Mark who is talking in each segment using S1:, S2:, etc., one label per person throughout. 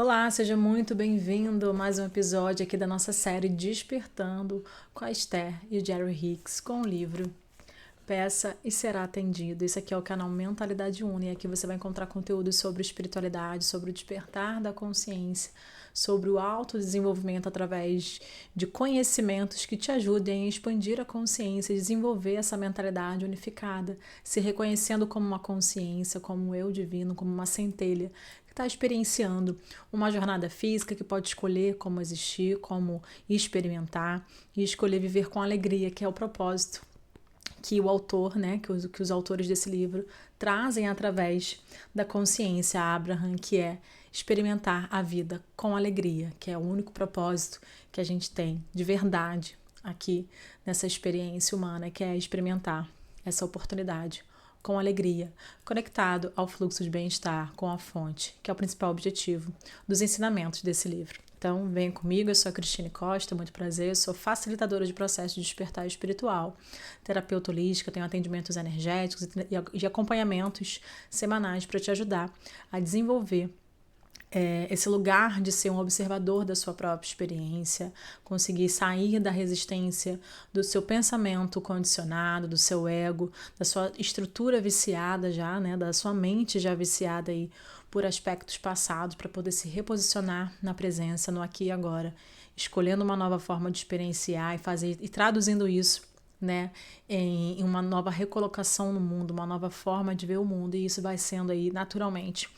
S1: Olá, seja muito bem-vindo a mais um episódio aqui da nossa série Despertando com a Esther e o Jerry Hicks com o livro Peça e Será Atendido. Esse aqui é o canal Mentalidade Única e aqui você vai encontrar conteúdo sobre espiritualidade, sobre o despertar da consciência, sobre o autodesenvolvimento através de conhecimentos que te ajudem a expandir a consciência e desenvolver essa mentalidade unificada, se reconhecendo como uma consciência, como um eu divino, como uma centelha que está experienciando uma jornada física que pode escolher como existir, como experimentar e escolher viver com alegria, que é o propósito que o autor, né, que os autores desse livro trazem através da consciência Abraham, que é experimentar a vida com alegria, que é o único propósito que a gente tem de verdade aqui nessa experiência humana, que é experimentar essa oportunidade com alegria, conectado ao fluxo de bem-estar, com a fonte, que é o principal objetivo dos ensinamentos desse livro. Então, venha comigo, eu sou a Cristine Costa, muito prazer, eu sou facilitadora de processo de despertar espiritual, terapeuta holística, tenho atendimentos energéticos e acompanhamentos semanais para te ajudar a desenvolver esse lugar de ser um observador da sua própria experiência, conseguir sair da resistência do seu pensamento condicionado, do seu ego, da sua estrutura viciada já, né, da sua mente já viciada aí por aspectos passados, para poder se reposicionar na presença, no aqui e agora, escolhendo uma nova forma de experienciar e traduzindo isso, né, em uma nova recolocação no mundo, uma nova forma de ver o mundo, e isso vai sendo aí naturalmente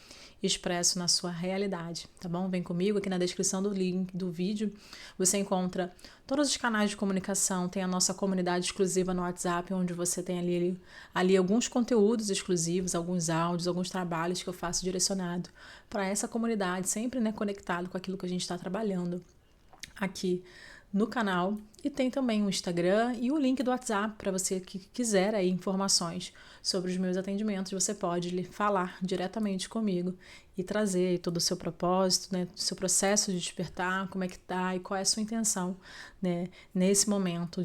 S1: expresso na sua realidade, tá bom? Vem comigo, aqui na descrição do link do vídeo você encontra todos os canais de comunicação, tem a nossa comunidade exclusiva no WhatsApp, onde você tem ali alguns conteúdos exclusivos, alguns áudios, alguns trabalhos que eu faço direcionado para essa comunidade, sempre, né, conectado com aquilo que a gente está trabalhando aqui no canal, e tem também o Instagram e o link do WhatsApp para você que quiser aí informações sobre os meus atendimentos. Você pode falar diretamente comigo e trazer aí todo o seu propósito, né, o seu processo de despertar, como é que tá e qual é a sua intenção, né, nesse momento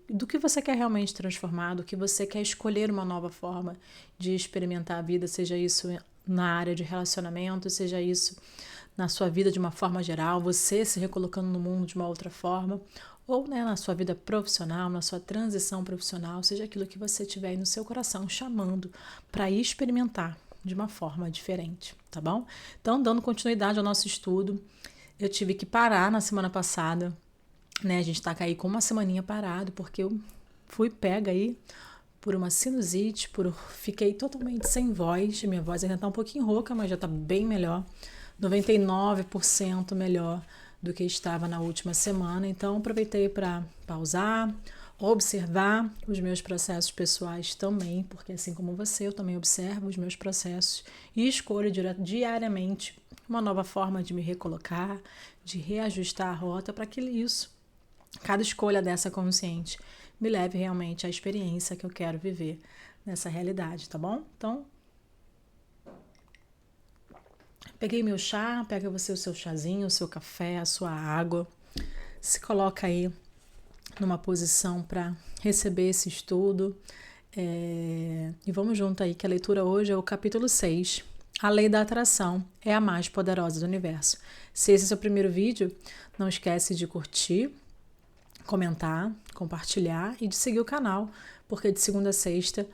S1: do que você quer realmente transformar, do que você quer escolher uma nova forma de experimentar a vida, seja isso na área de relacionamento, seja isso na sua vida de uma forma geral, você se recolocando no mundo de uma outra forma, ou, né, na sua vida profissional, na sua transição profissional, seja aquilo que você tiver aí no seu coração chamando para experimentar de uma forma diferente, tá bom? Então, dando continuidade ao nosso estudo, eu tive que parar na semana passada, né? A gente tá aí com uma semaninha parado, porque eu fui pega aí por uma sinusite, fiquei totalmente sem voz, minha voz ainda tá um pouquinho rouca, mas já tá bem melhor. 99% melhor do que estava na última semana. Então, aproveitei para pausar, observar os meus processos pessoais também, porque assim como você, eu também observo os meus processos e escolho diariamente uma nova forma de me recolocar, de reajustar a rota para que cada escolha dessa consciente, me leve realmente à experiência que eu quero viver nessa realidade, tá bom? Então, peguei meu chá, pega você o seu chazinho, o seu café, a sua água, se coloca aí numa posição para receber esse estudo, e vamos junto aí, que a leitura hoje é o capítulo 6, A Lei da Atração é a mais poderosa do universo. Se esse é o seu primeiro vídeo, não esquece de curtir, comentar, compartilhar e de seguir o canal, porque de segunda a sexta,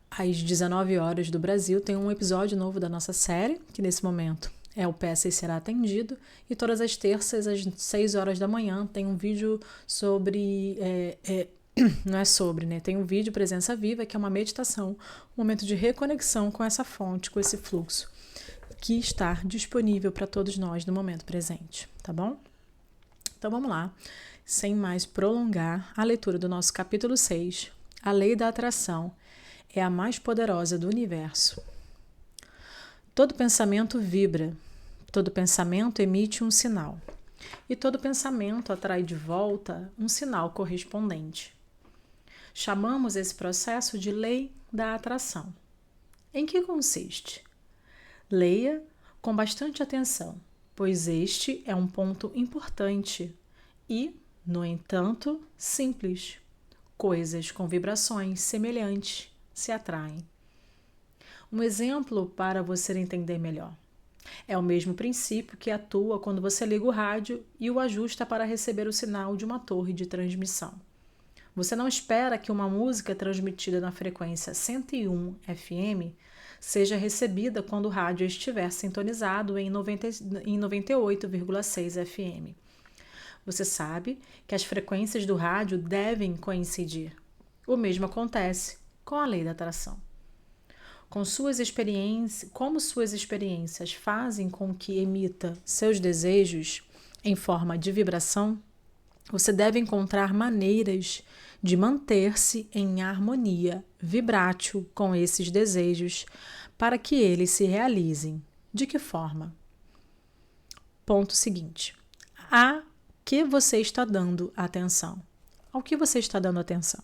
S1: às 19 horas do Brasil, tem um episódio novo da nossa série, que nesse momento é o Peça e Será Atendido, e todas as terças, às 6 horas da manhã, tem um vídeo sobre... não é sobre, né? Tem um vídeo Presença Viva, que é uma meditação, um momento de reconexão com essa fonte, com esse fluxo, que está disponível para todos nós no momento presente, tá bom? Então vamos lá, sem mais prolongar, a leitura do nosso capítulo 6, A Lei da Atração é a mais poderosa do universo. Todo pensamento vibra, todo pensamento emite um sinal, e todo pensamento atrai de volta um sinal correspondente. Chamamos esse processo de lei da atração. Em que consiste? Leia com bastante atenção, pois este é um ponto importante e, no entanto, simples. Coisas com vibrações semelhantes se atraem. Um exemplo para você entender melhor. É o mesmo princípio que atua quando você liga o rádio e o ajusta para receber o sinal de uma torre de transmissão. Você não espera que uma música transmitida na frequência 101 FM seja recebida quando o rádio estiver sintonizado em 98,6 FM. Você sabe que as frequências do rádio devem coincidir. O mesmo acontece com a lei da atração. Como suas experiências fazem com que emita seus desejos em forma de vibração, você deve encontrar maneiras de manter-se em harmonia vibrátil com esses desejos para que eles se realizem. De que forma? Ponto seguinte. A que você está dando atenção? Ao que você está dando atenção?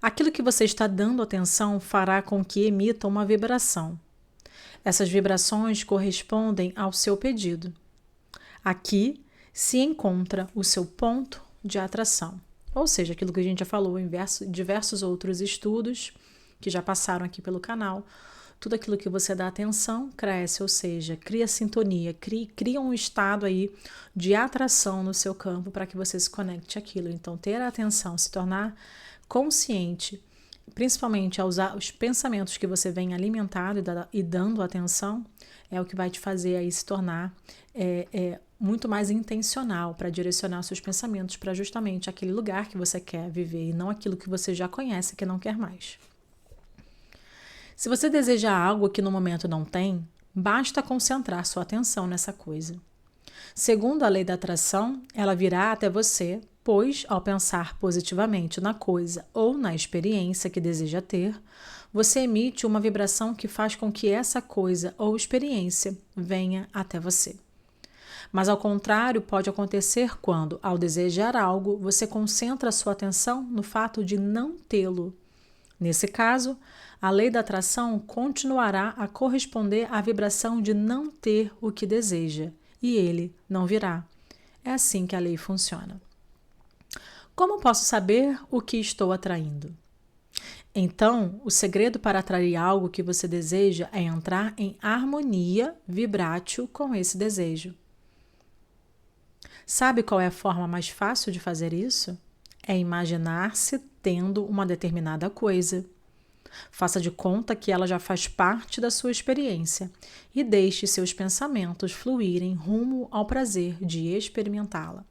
S1: Aquilo que você está dando atenção fará com que emita uma vibração. Essas vibrações correspondem ao seu pedido. Aqui se encontra o seu ponto de atração. Ou seja, aquilo que a gente já falou em diversos outros estudos que já passaram aqui pelo canal. Tudo aquilo que você dá atenção cresce, ou seja, cria sintonia, cria um estado aí de atração no seu campo para que você se conecte àquilo. Então, ter a atenção, se tornar consciente, principalmente aos pensamentos que você vem alimentado e dando atenção, é o que vai te fazer aí se tornar muito mais intencional para direcionar seus pensamentos para justamente aquele lugar que você quer viver e não aquilo que você já conhece que não quer mais. Se você deseja algo que no momento não tem, basta concentrar sua atenção nessa coisa. Segundo a lei da atração, ela virá até você, pois, ao pensar positivamente na coisa ou na experiência que deseja ter, você emite uma vibração que faz com que essa coisa ou experiência venha até você. Mas, ao contrário, pode acontecer quando, ao desejar algo, você concentra sua atenção no fato de não tê-lo. Nesse caso, a lei da atração continuará a corresponder à vibração de não ter o que deseja, e ele não virá. É assim que a lei funciona. Como posso saber o que estou atraindo? Então, o segredo para atrair algo que você deseja é entrar em harmonia vibrátil com esse desejo. Sabe qual é a forma mais fácil de fazer isso? É imaginar-se tendo uma determinada coisa. Faça de conta que ela já faz parte da sua experiência e deixe seus pensamentos fluírem rumo ao prazer de experimentá-la.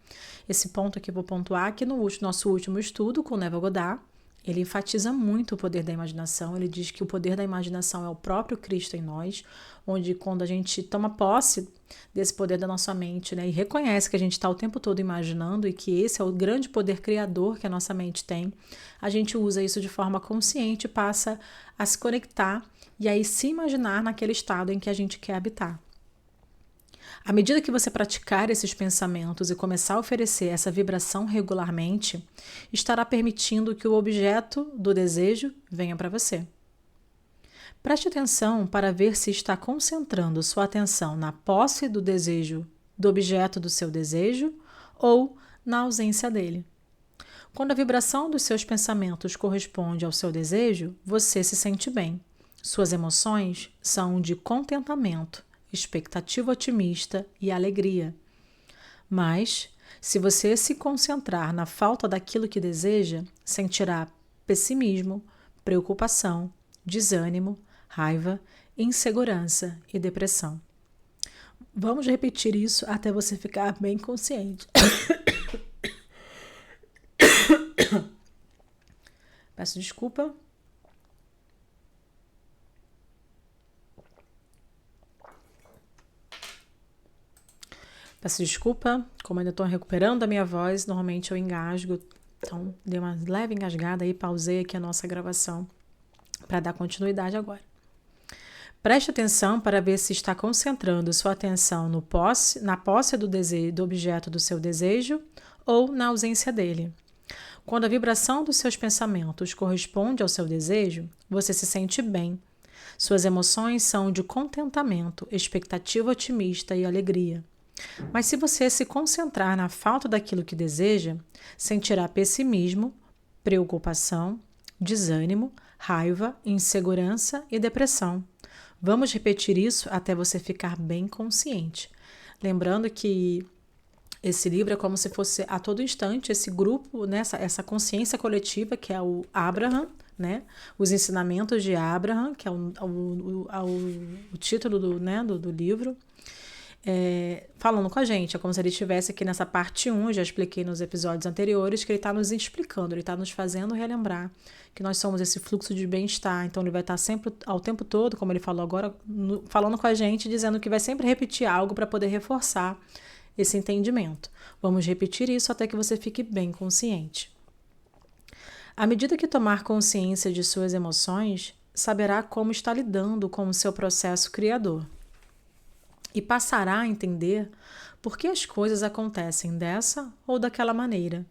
S1: Esse ponto aqui eu vou pontuar que no nosso último estudo com Neville Goddard, ele enfatiza muito o poder da imaginação. Ele diz que o poder da imaginação é o próprio Cristo em nós, onde quando a gente toma posse desse poder da nossa mente, né, e reconhece que a gente está o tempo todo imaginando e que esse é o grande poder criador que a nossa mente tem, a gente usa isso de forma consciente e passa a se conectar e aí se imaginar naquele estado em que a gente quer habitar. À medida que você praticar esses pensamentos e começar a oferecer essa vibração regularmente, estará permitindo que o objeto do desejo venha para você. Preste atenção para ver se está concentrando sua atenção na posse do desejo, do objeto do seu desejo, ou na ausência dele. Quando a vibração dos seus pensamentos corresponde ao seu desejo, você se sente bem. Suas emoções são de contentamento, expectativa otimista e alegria. Mas, se você se concentrar na falta daquilo que deseja, sentirá pessimismo, preocupação, desânimo, raiva, insegurança e depressão. Vamos repetir isso até você ficar bem consciente. Peço desculpa. Peço desculpa, como ainda estou recuperando a minha voz, normalmente eu engasgo, então dei uma leve engasgada aí, pausei aqui a nossa gravação para dar continuidade agora. Preste atenção para ver se está concentrando sua atenção na posse do objeto do seu desejo ou na ausência dele. Quando a vibração dos seus pensamentos corresponde ao seu desejo, você se sente bem. Suas emoções são de contentamento, expectativa otimista e alegria. Mas se você se concentrar na falta daquilo que deseja, sentirá pessimismo, preocupação, desânimo, raiva, insegurança e depressão. Vamos repetir isso até você ficar bem consciente. Lembrando que esse livro é como se fosse a todo instante esse grupo, né, essa consciência coletiva que é o Abraham, né, os ensinamentos de Abraham, que é o título do livro, falando com a gente. É como se ele estivesse aqui nessa parte 1, eu já expliquei nos episódios anteriores, que ele está nos explicando, ele está nos fazendo relembrar que nós somos esse fluxo de bem-estar. Então ele vai estar sempre, ao tempo todo, como ele falou agora, falando com a gente, dizendo que vai sempre repetir algo para poder reforçar esse entendimento. Vamos repetir isso até que você fique bem consciente. À medida que tomar consciência de suas emoções, saberá como está lidando com o seu processo criador. E passará a entender por que as coisas acontecem dessa ou daquela maneira.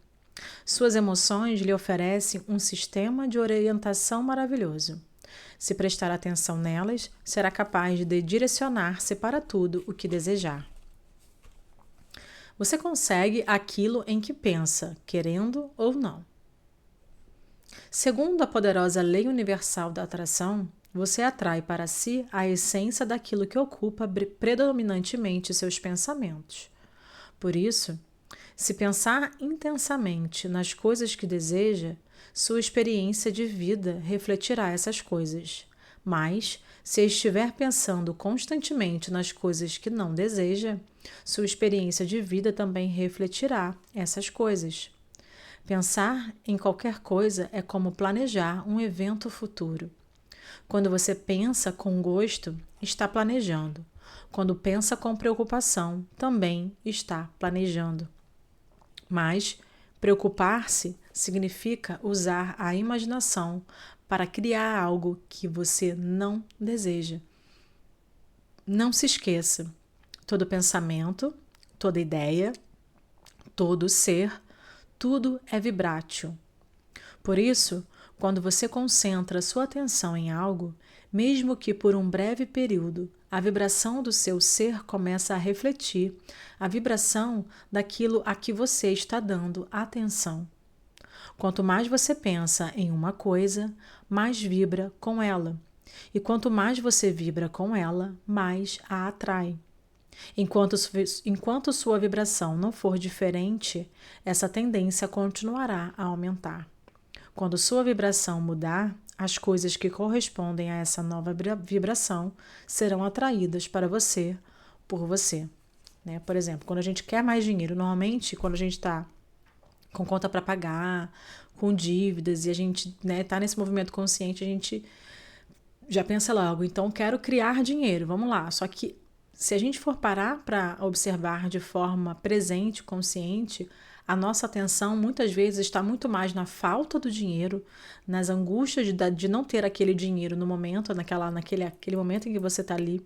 S1: Suas emoções lhe oferecem um sistema de orientação maravilhoso. Se prestar atenção nelas, será capaz de direcionar-se para tudo o que desejar. Você consegue aquilo em que pensa, querendo ou não. Segundo a poderosa lei universal da atração, você atrai para si a essência daquilo que ocupa predominantemente seus pensamentos. Por isso, se pensar intensamente nas coisas que deseja, sua experiência de vida refletirá essas coisas. Mas, se estiver pensando constantemente nas coisas que não deseja, sua experiência de vida também refletirá essas coisas. Pensar em qualquer coisa é como planejar um evento futuro. Quando você pensa com gosto, está planejando. Quando pensa com preocupação, também está planejando. Mas preocupar-se significa usar a imaginação para criar algo que você não deseja. Não se esqueça, todo pensamento, toda ideia, todo ser, tudo é vibrátil. Por isso, quando você concentra sua atenção em algo, mesmo que por um breve período, a vibração do seu ser começa a refletir a vibração daquilo a que você está dando atenção. Quanto mais você pensa em uma coisa, mais vibra com ela. E quanto mais você vibra com ela, mais a atrai. Enquanto sua vibração não for diferente, essa tendência continuará a aumentar. Quando sua vibração mudar, as coisas que correspondem a essa nova vibração serão atraídas para você, por você. Né? Por exemplo, quando a gente quer mais dinheiro, normalmente quando a gente está com conta para pagar, com dívidas, e a gente está nesse movimento consciente, a gente já pensa logo, então quero criar dinheiro, vamos lá. Só que se a gente for parar para observar de forma presente, consciente, a nossa atenção muitas vezes está muito mais na falta do dinheiro, nas angústias de não ter aquele dinheiro no momento, naquele momento em que você está ali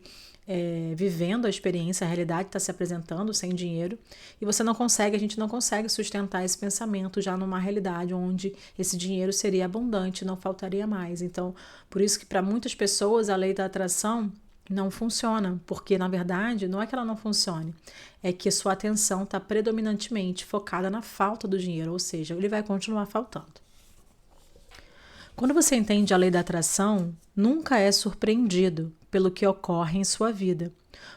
S1: vivendo a experiência, a realidade está se apresentando sem dinheiro, e a gente não consegue sustentar esse pensamento já numa realidade onde esse dinheiro seria abundante, não faltaria mais. Então, por isso que para muitas pessoas a lei da atração não funciona, porque na verdade não é que ela não funcione, é que sua atenção está predominantemente focada na falta do dinheiro, ou seja, ele vai continuar faltando. Quando você entende a lei da atração, nunca é surpreendido pelo que ocorre em sua vida,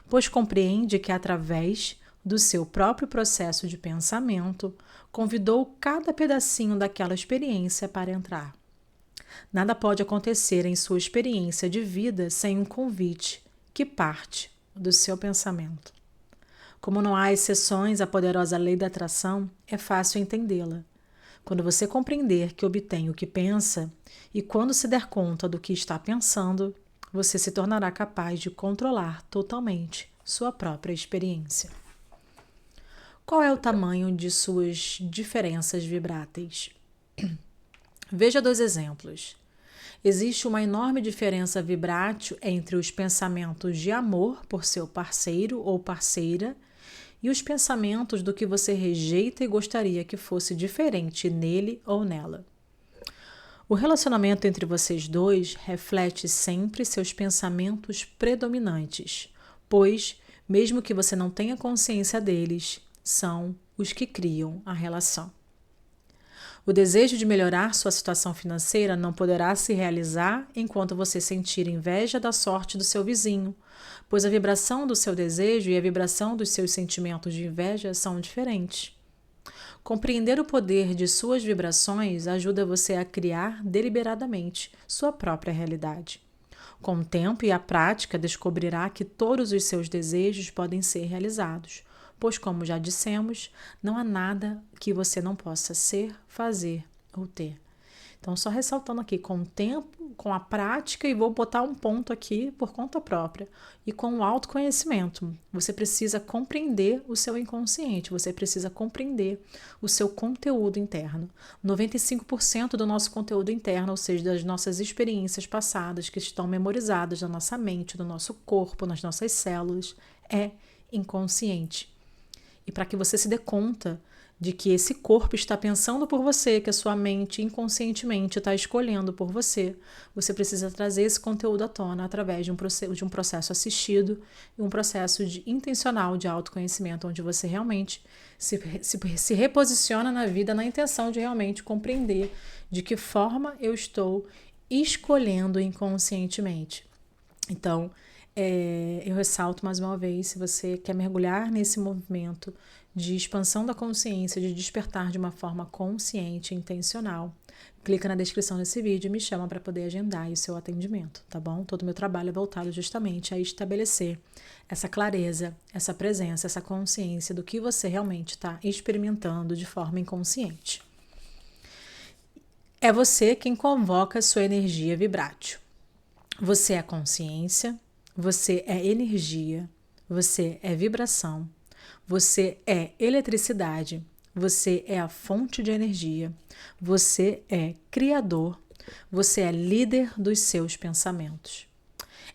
S1: pois compreende que através do seu próprio processo de pensamento, convidou cada pedacinho daquela experiência para entrar. Nada pode acontecer em sua experiência de vida sem um convite que parte do seu pensamento. Como não há exceções à poderosa lei da atração, é fácil entendê-la. Quando você compreender que obtém o que pensa e quando se der conta do que está pensando, você se tornará capaz de controlar totalmente sua própria experiência. Qual é o tamanho de suas diferenças vibráteis? Veja 2 exemplos. Existe uma enorme diferença vibrátil entre os pensamentos de amor por seu parceiro ou parceira e os pensamentos do que você rejeita e gostaria que fosse diferente nele ou nela. O relacionamento entre vocês dois reflete sempre seus pensamentos predominantes, pois, mesmo que você não tenha consciência deles, são os que criam a relação. O desejo de melhorar sua situação financeira não poderá se realizar enquanto você sentir inveja da sorte do seu vizinho, pois a vibração do seu desejo e a vibração dos seus sentimentos de inveja são diferentes. Compreender o poder de suas vibrações ajuda você a criar deliberadamente sua própria realidade. Com o tempo e a prática, descobrirá que todos os seus desejos podem ser realizados, pois, como já dissemos, não há nada que você não possa ser, fazer ou ter. Então, só ressaltando aqui, com o tempo, com a prática, e vou botar um ponto aqui por conta própria, e com o autoconhecimento. Você precisa compreender o seu inconsciente, você precisa compreender o seu conteúdo interno. 95% do nosso conteúdo interno, ou seja, das nossas experiências passadas que estão memorizadas na nossa mente, no nosso corpo, nas nossas células, é inconsciente. E para que você se dê conta de que esse corpo está pensando por você, que a sua mente inconscientemente está escolhendo por você, você precisa trazer esse conteúdo à tona através de um processo assistido e um processo intencional de autoconhecimento, onde você realmente se reposiciona na vida na intenção de realmente compreender de que forma eu estou escolhendo inconscientemente. Então, eu ressalto mais uma vez, se você quer mergulhar nesse movimento de expansão da consciência, de despertar de uma forma consciente e intencional, clica na descrição desse vídeo e me chama para poder agendar o seu atendimento, tá bom? Todo o meu trabalho é voltado justamente a estabelecer essa clareza, essa presença, essa consciência do que você realmente está experimentando de forma inconsciente. É você quem convoca a sua energia vibrátil. Você é consciência, você é energia, você é vibração, você é eletricidade, você é a fonte de energia, você é criador, você é líder dos seus pensamentos.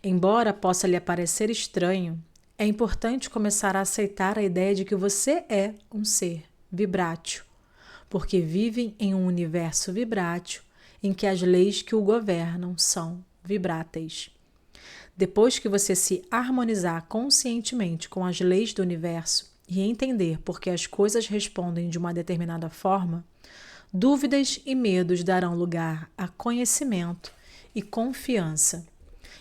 S1: Embora possa lhe parecer estranho, é importante começar a aceitar a ideia de que você é um ser vibrátil, porque vive em um universo vibrátil em que as leis que o governam são vibráteis. Depois que você se harmonizar conscientemente com as leis do universo e entender por que as coisas respondem de uma determinada forma, dúvidas e medos darão lugar a conhecimento e confiança.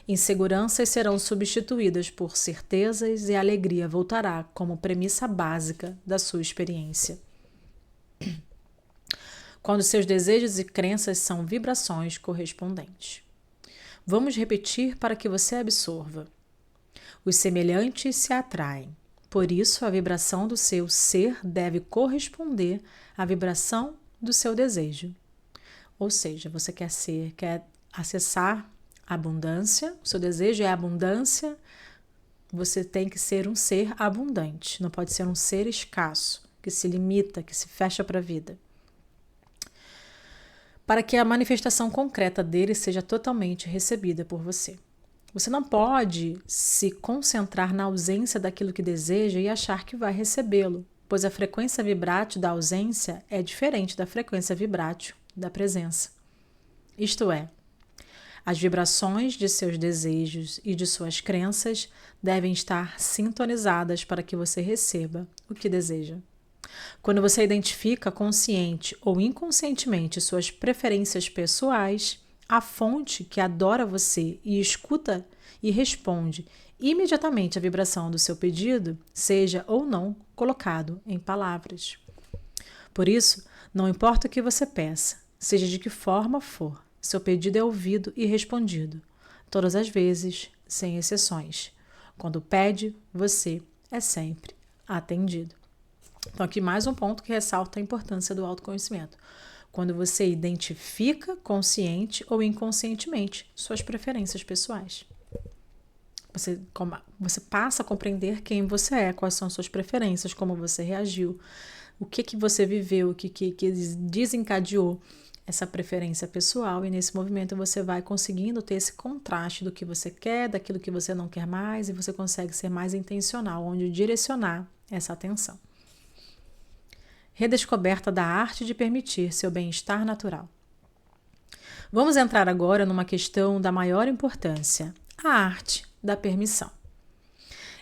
S1: Inseguranças serão substituídas por certezas e a alegria voltará como premissa básica da sua experiência. Quando seus desejos e crenças são vibrações correspondentes. Vamos repetir para que você absorva. Os semelhantes se atraem. Por isso, a vibração do seu ser deve corresponder à vibração do seu desejo. Ou seja, você quer acessar a abundância, o seu desejo é a abundância, você tem que ser um ser abundante, não pode ser um ser escasso, que se limita, que se fecha para a vida. Para que a manifestação concreta dele seja totalmente recebida por você. Você não pode se concentrar na ausência daquilo que deseja e achar que vai recebê-lo, pois a frequência vibrátil da ausência é diferente da frequência vibrátil da presença. Isto é, as vibrações de seus desejos e de suas crenças devem estar sintonizadas para que você receba o que deseja. Quando você identifica consciente ou inconscientemente suas preferências pessoais, a fonte que adora você e escuta e responde imediatamente à vibração do seu pedido, seja ou não colocado em palavras. Por isso, não importa o que você peça, seja de que forma for, seu pedido é ouvido e respondido, todas as vezes, sem exceções. Quando pede, você é sempre atendido. Então, aqui mais um ponto que ressalta a importância do autoconhecimento. Quando você identifica consciente ou inconscientemente suas preferências pessoais. Você passa a compreender quem você é, quais são suas preferências, como você reagiu, o que você viveu, o que desencadeou essa preferência pessoal, e nesse movimento você vai conseguindo ter esse contraste do que você quer, daquilo que você não quer mais, e você consegue ser mais intencional, onde direcionar essa atenção. Redescoberta da arte de permitir seu bem-estar natural. Vamos entrar agora numa questão da maior importância, a arte da permissão.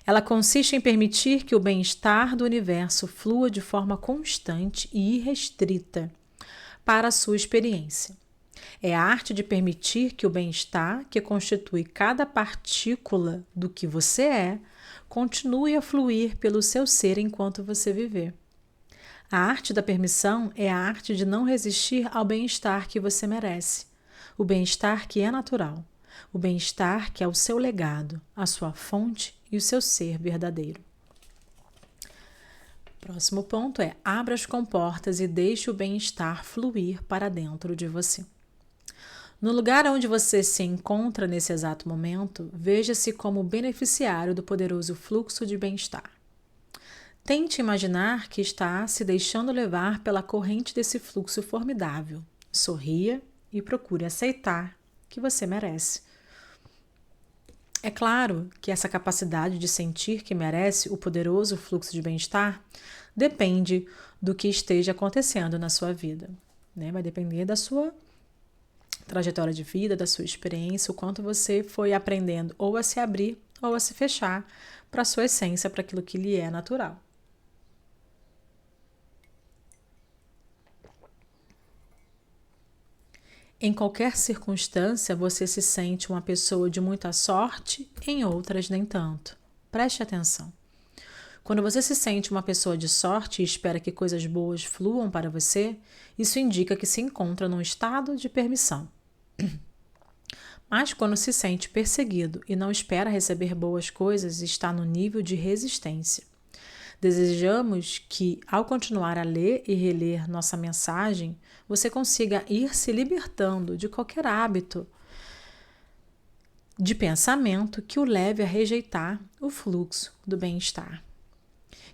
S1: Ela consiste em permitir que o bem-estar do universo flua de forma constante e irrestrita, para a sua experiência. É a arte de permitir que o bem-estar, que constitui cada partícula do que você é, continue a fluir pelo seu ser enquanto você viver. A arte da permissão é a arte de não resistir ao bem-estar que você merece, o bem-estar que é natural, o bem-estar que é o seu legado, a sua fonte e o seu ser verdadeiro. Próximo ponto é: abra as comportas e deixe o bem-estar fluir para dentro de você. No lugar onde você se encontra nesse exato momento, veja-se como beneficiário do poderoso fluxo de bem-estar. Tente imaginar que está se deixando levar pela corrente desse fluxo formidável. Sorria e procure aceitar que você merece. É claro que essa capacidade de sentir que merece o poderoso fluxo de bem-estar depende do que esteja acontecendo na sua vida, né? Vai depender da sua trajetória de vida, da sua experiência, o quanto você foi aprendendo ou a se abrir ou a se fechar para a sua essência, para aquilo que lhe é natural. Em qualquer circunstância, você se sente uma pessoa de muita sorte, em outras nem tanto. Preste atenção. Quando você se sente uma pessoa de sorte e espera que coisas boas fluam para você, isso indica que se encontra num estado de permissão. Mas quando se sente perseguido e não espera receber boas coisas, está no nível de resistência. Desejamos que, ao continuar a ler e reler nossa mensagem, você consiga ir se libertando de qualquer hábito de pensamento que o leve a rejeitar o fluxo do bem-estar.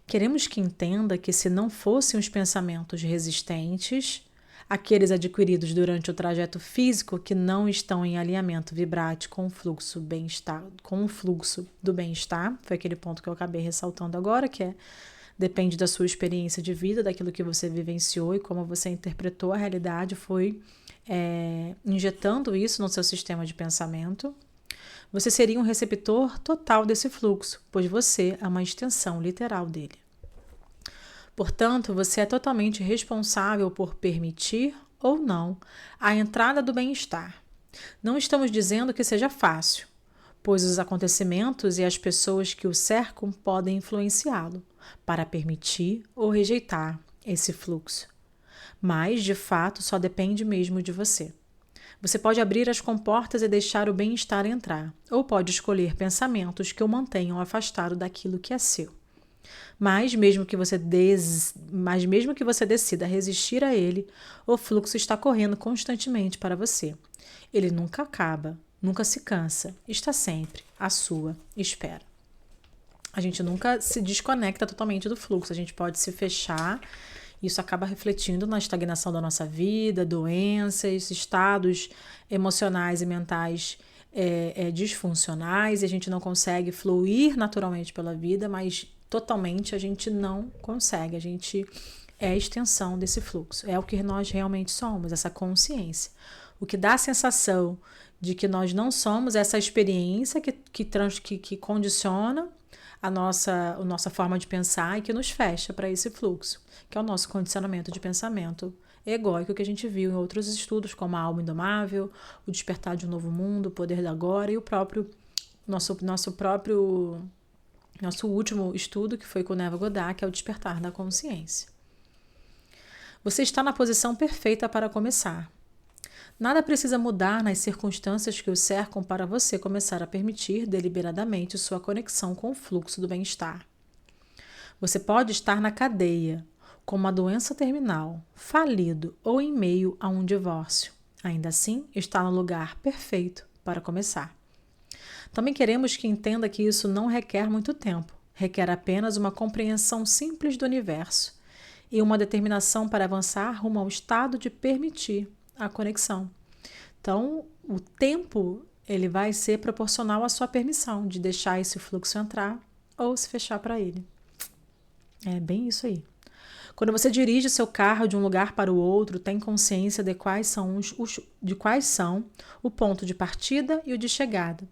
S1: Queremos que entenda que, se não fossem os pensamentos resistentes, aqueles adquiridos durante o trajeto físico que não estão em alinhamento vibrático com o fluxo bem-estar, com o fluxo do bem-estar, foi aquele ponto que eu acabei ressaltando agora, que depende da sua experiência de vida, daquilo que você vivenciou e como você interpretou a realidade, foi injetando isso no seu sistema de pensamento. Você seria um receptor total desse fluxo, pois você é uma extensão literal dele. Portanto, você é totalmente responsável por permitir ou não a entrada do bem-estar. Não estamos dizendo que seja fácil, pois os acontecimentos e as pessoas que o cercam podem influenciá-lo para permitir ou rejeitar esse fluxo. Mas, de fato, só depende mesmo de você. Você pode abrir as comportas e deixar o bem-estar entrar, ou pode escolher pensamentos que o mantenham afastado daquilo que é seu. Mas mesmo que você decida resistir a ele, o fluxo está correndo constantemente para você. Ele nunca acaba, nunca se cansa, está sempre à sua espera. A gente nunca se desconecta totalmente do fluxo, a gente pode se fechar, isso acaba refletindo na estagnação da nossa vida, doenças, estados emocionais e mentais disfuncionais, e a gente não consegue fluir naturalmente pela vida, mas totalmente a gente não consegue, a gente é a extensão desse fluxo, é o que nós realmente somos, essa consciência. O que dá a sensação de que nós não somos essa experiência que condiciona a nossa forma de pensar e que nos fecha para esse fluxo, que é o nosso condicionamento de pensamento egóico que a gente viu em outros estudos, como a Alma Indomável, o Despertar de um Novo Mundo, o Poder da Agora e o próprio nosso último estudo, que foi com Neville Goddard, que é o Despertar da Consciência. Você está na posição perfeita para começar. Nada precisa mudar nas circunstâncias que o cercam para você começar a permitir deliberadamente sua conexão com o fluxo do bem-estar. Você pode estar na cadeia, com uma doença terminal, falido ou em meio a um divórcio. Ainda assim, está no lugar perfeito para começar. Também queremos que entenda que isso não requer muito tempo, requer apenas uma compreensão simples do universo e uma determinação para avançar rumo ao estado de permitir a conexão. Então, o tempo ele vai ser proporcional à sua permissão de deixar esse fluxo entrar ou se fechar para ele. É bem isso aí. Quando você dirige seu carro de um lugar para o outro, tem consciência de quais são o ponto de partida e o de chegada.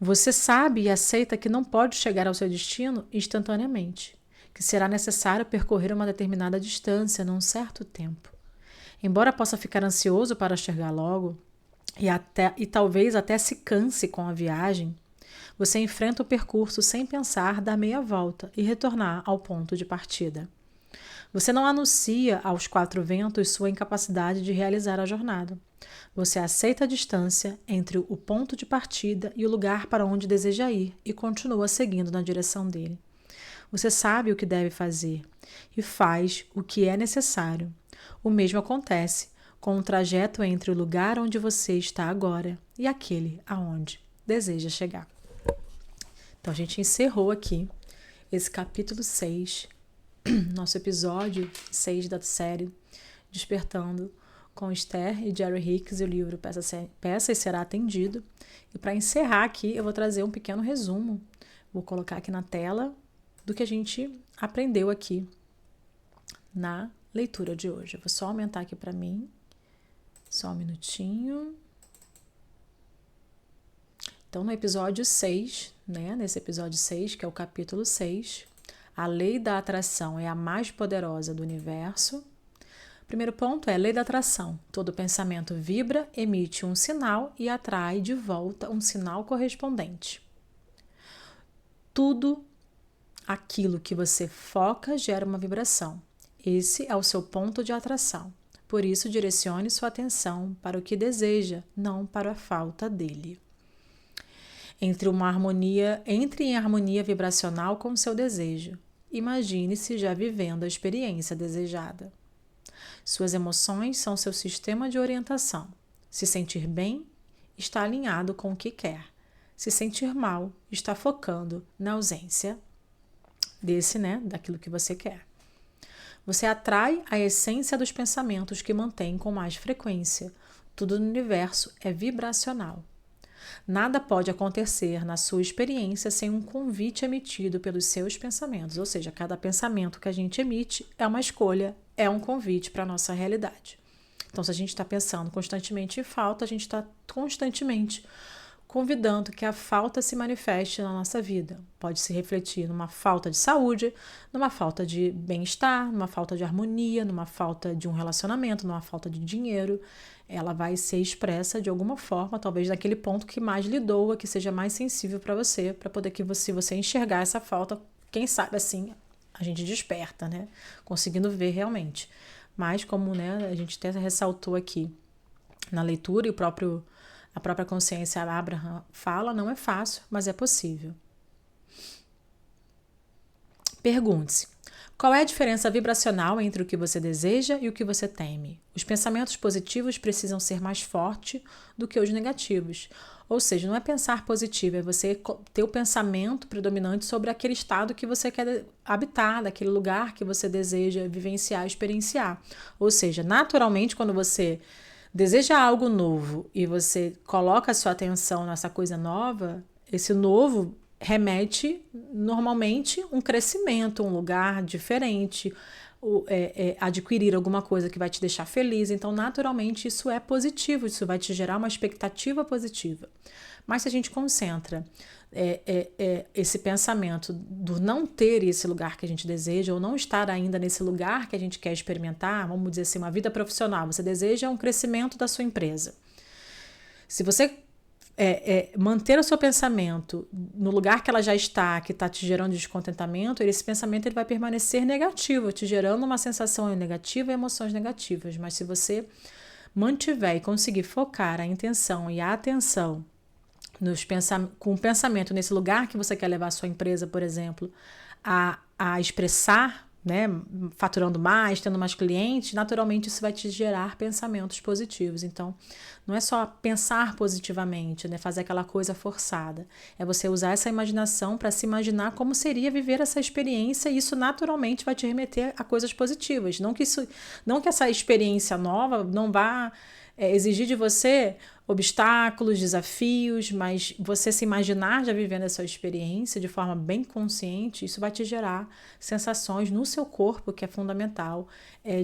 S1: Você sabe e aceita que não pode chegar ao seu destino instantaneamente, que será necessário percorrer uma determinada distância num certo tempo. Embora possa ficar ansioso para chegar logo e talvez até se canse com a viagem, você enfrenta o percurso sem pensar, dar meia volta e retornar ao ponto de partida. Você não anuncia aos quatro ventos sua incapacidade de realizar a jornada. Você aceita a distância entre o ponto de partida e o lugar para onde deseja ir e continua seguindo na direção dele. Você sabe o que deve fazer e faz o que é necessário. O mesmo acontece com o trajeto entre o lugar onde você está agora e aquele aonde deseja chegar. Então, a gente encerrou aqui esse capítulo 6, nosso episódio 6 da série Despertando, com Esther e Jerry Hicks e o livro Peça e Será Atendido. E para encerrar aqui, eu vou trazer um pequeno resumo. Vou colocar aqui na tela do que a gente aprendeu aqui na leitura de hoje. Eu vou só aumentar aqui para mim. Só um minutinho. Então, no episódio 6, nesse episódio 6, que é o capítulo 6, a lei da atração é a mais poderosa do universo. O primeiro ponto é a lei da atração. Todo pensamento vibra, emite um sinal e atrai de volta um sinal correspondente. Tudo aquilo que você foca gera uma vibração. Esse é o seu ponto de atração. Por isso, direcione sua atenção para o que deseja, não para a falta dele. Entre em harmonia vibracional com o seu desejo. Imagine-se já vivendo a experiência desejada. Suas emoções são seu sistema de orientação. Se sentir bem, está alinhado com o que quer. Se sentir mal, está focando na ausência daquilo que você quer. Você atrai a essência dos pensamentos que mantém com mais frequência. Tudo no universo é vibracional. Nada pode acontecer na sua experiência sem um convite emitido pelos seus pensamentos. Ou seja, cada pensamento que a gente emite é uma escolha, é um convite para a nossa realidade. Então, se a gente está pensando constantemente em falta, a gente está constantemente convidando que a falta se manifeste na nossa vida. Pode se refletir numa falta de saúde, numa falta de bem-estar, numa falta de harmonia, numa falta de um relacionamento, numa falta de dinheiro. Ela vai ser expressa de alguma forma, talvez naquele ponto que mais lhe doa, que seja mais sensível para você, para poder que você enxergar essa falta, quem sabe assim a gente desperta, conseguindo ver realmente. Mas como a gente até ressaltou aqui na leitura, e a própria consciência Abraham fala, não é fácil, mas é possível. Pergunte-se: qual é a diferença vibracional entre o que você deseja e o que você teme? Os pensamentos positivos precisam ser mais fortes do que os negativos. Ou seja, não é pensar positivo, é você ter o pensamento predominante sobre aquele estado que você quer habitar, daquele lugar que você deseja vivenciar, experienciar. Ou seja, naturalmente, quando você deseja algo novo e você coloca a sua atenção nessa coisa nova, esse novo remete normalmente um crescimento, um lugar diferente, adquirir alguma coisa que vai te deixar feliz. Então, naturalmente, isso é positivo, isso vai te gerar uma expectativa positiva. Mas se a gente concentra esse pensamento do não ter esse lugar que a gente deseja, ou não estar ainda nesse lugar que a gente quer experimentar, vamos dizer assim, uma vida profissional, você deseja um crescimento da sua empresa. Se você manter o seu pensamento no lugar que ela já está, que está te gerando descontentamento, esse pensamento ele vai permanecer negativo, te gerando uma sensação negativa e emoções negativas. Mas se você mantiver e conseguir focar a intenção e a atenção com o pensamento nesse lugar que você quer levar a sua empresa, por exemplo, a expressar, faturando mais, tendo mais clientes, naturalmente isso vai te gerar pensamentos positivos. Então, não é só pensar positivamente, fazer aquela coisa forçada. É você usar essa imaginação para se imaginar como seria viver essa experiência, e isso naturalmente vai te remeter a coisas positivas. Não que essa experiência nova não vá exigir de você obstáculos, desafios, mas você se imaginar já vivendo essa experiência de forma bem consciente, isso vai te gerar sensações no seu corpo, que é fundamental,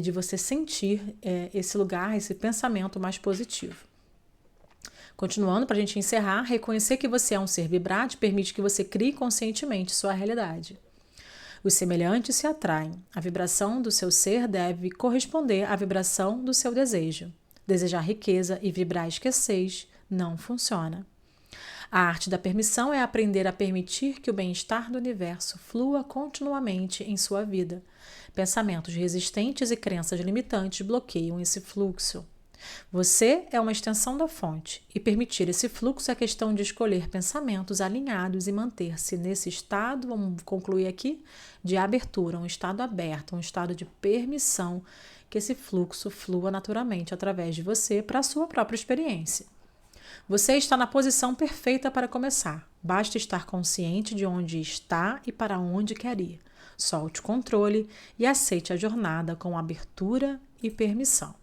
S1: de você sentir esse lugar, esse pensamento mais positivo. Continuando, para a gente encerrar, reconhecer que você é um ser vibrante permite que você crie conscientemente sua realidade. Os semelhantes se atraem. A vibração do seu ser deve corresponder à vibração do seu desejo. Desejar riqueza e vibrar escassez não funciona. A arte da permissão é aprender a permitir que o bem-estar do universo flua continuamente em sua vida. Pensamentos resistentes e crenças limitantes bloqueiam esse fluxo. Você é uma extensão da fonte, e permitir esse fluxo é questão de escolher pensamentos alinhados e manter-se nesse estado, vamos concluir aqui, de abertura, um estado aberto, um estado de permissão, que esse fluxo flua naturalmente através de você para a sua própria experiência. Você está na posição perfeita para começar. Basta estar consciente de onde está e para onde quer ir. Solte o controle e aceite a jornada com abertura e permissão.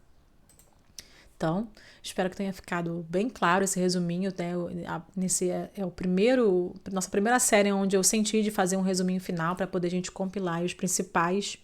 S1: Então, espero que tenha ficado bem claro esse resuminho, né? Nesse é o primeiro, nossa primeira série onde eu senti de fazer um resuminho final para poder a gente compilar os principais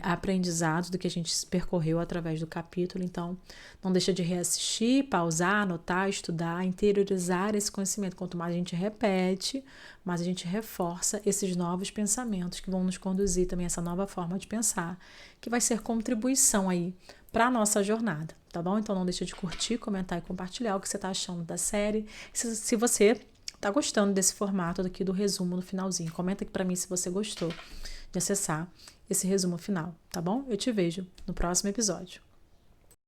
S1: aprendizados do que a gente percorreu através do capítulo. Então, não deixa de reassistir, pausar, anotar, estudar, interiorizar esse conhecimento. Quanto mais a gente repete, mais a gente reforça esses novos pensamentos que vão nos conduzir também a essa nova forma de pensar, que vai ser contribuição aí para a nossa jornada, tá bom? Então não deixa de curtir, comentar e compartilhar o que você está achando da série. Se você está gostando desse formato aqui do resumo no finalzinho, comenta aqui para mim se você gostou de acessar esse resumo final, tá bom? Eu te vejo no próximo episódio.